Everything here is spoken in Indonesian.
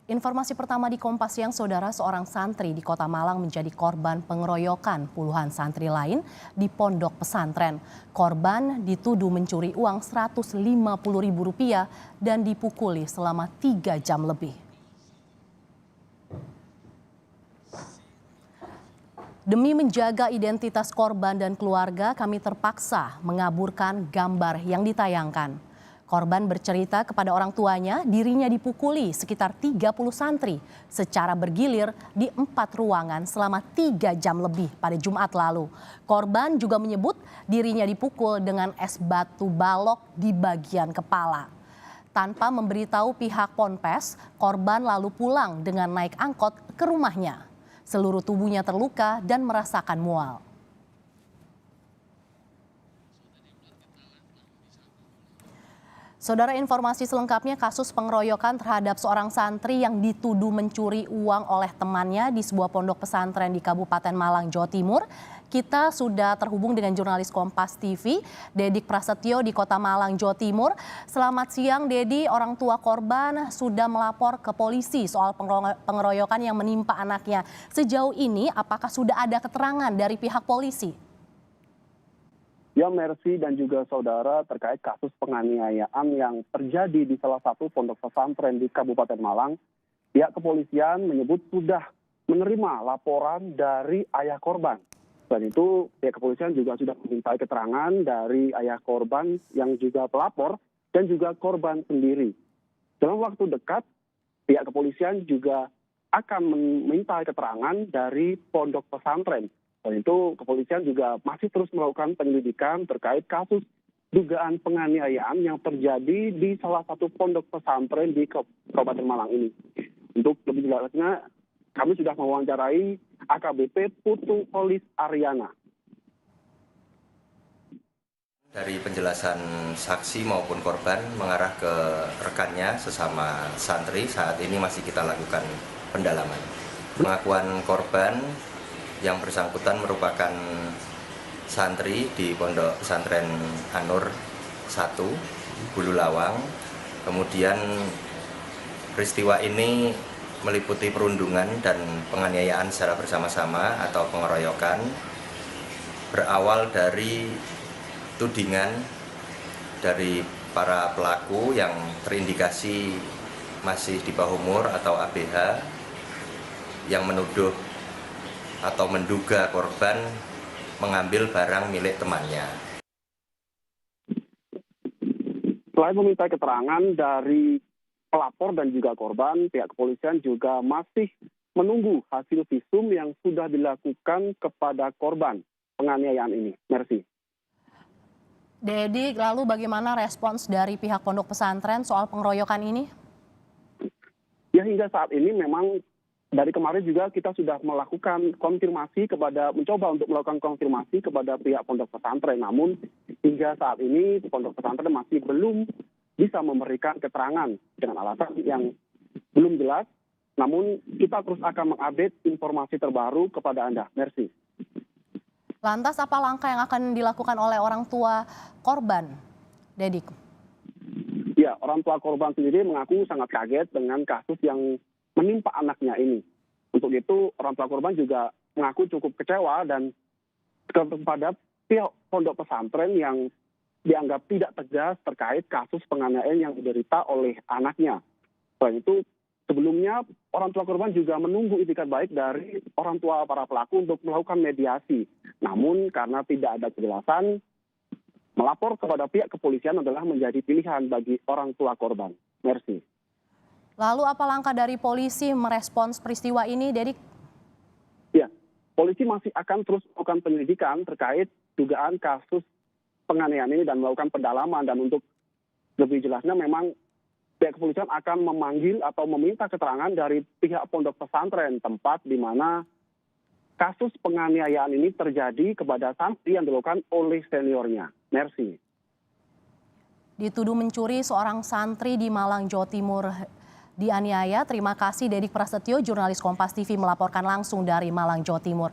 Informasi pertama di Kompas Siang, Saudara, seorang santri di Kota Malang menjadi korban pengeroyokan puluhan santri lain di pondok pesantren. Korban dituduh mencuri uang Rp150.000 dan dipukuli selama 3 jam lebih. Demi menjaga identitas korban dan keluarga, kami terpaksa mengaburkan gambar yang ditayangkan. Korban bercerita kepada orang tuanya dirinya dipukuli sekitar 30 santri secara bergilir di 4 ruangan selama 3 jam lebih pada Jumat lalu. Korban juga menyebut dirinya dipukul dengan es batu balok di bagian kepala. Tanpa memberitahu pihak Ponpes, korban lalu pulang dengan naik angkot ke rumahnya. Seluruh tubuhnya terluka dan merasakan mual. Saudara, informasi selengkapnya kasus pengeroyokan terhadap seorang santri yang dituduh mencuri uang oleh temannya di sebuah pondok pesantren di Kabupaten Malang, Jawa Timur. Kita sudah terhubung dengan jurnalis Kompas TV, Dedik Prasetyo di Kota Malang, Jawa Timur. Selamat siang, Dedi. Orang tua korban sudah melapor ke polisi soal pengeroyokan yang menimpa anaknya. Sejauh ini, apakah sudah ada keterangan dari pihak polisi? Ya, Mercy dan juga saudara, terkait kasus penganiayaan yang terjadi di salah satu pondok pesantren di Kabupaten Malang, pihak kepolisian menyebut sudah menerima laporan dari ayah korban. Selain itu, pihak kepolisian juga sudah meminta keterangan dari ayah korban yang juga pelapor dan juga korban sendiri. Dalam waktu dekat, pihak kepolisian juga akan meminta keterangan dari pondok pesantren. Dan itu kepolisian juga masih terus melakukan penyelidikan terkait kasus dugaan penganiayaan yang terjadi di salah satu pondok pesantren di Kabupaten Malang ini. Untuk lebih jelasnya, kami sudah mewawancarai AKBP Putu Polis Ariana. Dari penjelasan saksi maupun korban mengarah ke rekannya sesama santri, saat ini masih kita lakukan pendalaman. Pengakuan korban yang bersangkutan merupakan santri di Pondok Pesantren An-Nur 1, Bulu Lawang. Kemudian peristiwa ini meliputi perundungan dan penganiayaan secara bersama-sama atau pengeroyokan, berawal dari tudingan dari para pelaku yang terindikasi masih di bawah umur atau ABH yang menuduh atau menduga korban mengambil barang milik temannya. Selain meminta keterangan dari pelapor dan juga korban, pihak kepolisian juga masih menunggu hasil visum yang sudah dilakukan kepada korban penganiayaan ini. Mercy. Dedi, lalu bagaimana respons dari pihak pondok pesantren soal pengeroyokan ini? Ya, hingga saat ini memang dari kemarin juga kita sudah melakukan konfirmasi mencoba untuk melakukan konfirmasi kepada pihak pondok pesantren. Namun hingga saat ini pondok pesantren masih belum bisa memberikan keterangan dengan alasan yang belum jelas. Namun kita terus akan mengupdate informasi terbaru kepada Anda. Mercy. Lantas apa langkah yang akan dilakukan oleh orang tua korban, Dedik? Ya, orang tua korban sendiri mengaku sangat kaget dengan kasus yang menimpa anaknya ini. Untuk itu, orang tua korban juga mengaku cukup kecewa dan kepada pihak pondok pesantren yang dianggap tidak tegas terkait kasus penganiayaan yang diderita oleh anaknya. Selain itu, sebelumnya orang tua korban juga menunggu itikat baik dari orang tua para pelaku untuk melakukan mediasi. Namun karena tidak ada kejelasan, melapor kepada pihak kepolisian adalah menjadi pilihan bagi orang tua korban. Mercy. Lalu apa langkah dari polisi merespons peristiwa ini, Dedik? Ya, polisi masih akan terus melakukan penyelidikan terkait dugaan kasus penganiayaan ini dan melakukan pendalaman. Dan untuk lebih jelasnya memang pihak kepolisian akan memanggil atau meminta keterangan dari pihak pondok pesantren, tempat di mana kasus penganiayaan ini terjadi kepada santri yang dilakukan oleh seniornya. Mercy. Dituduh mencuri seorang santri di Malang, Jawa Timur dianiaya. Terima kasih Dedik Prasetyo, jurnalis Kompas TV melaporkan langsung dari Malang, Jawa Timur.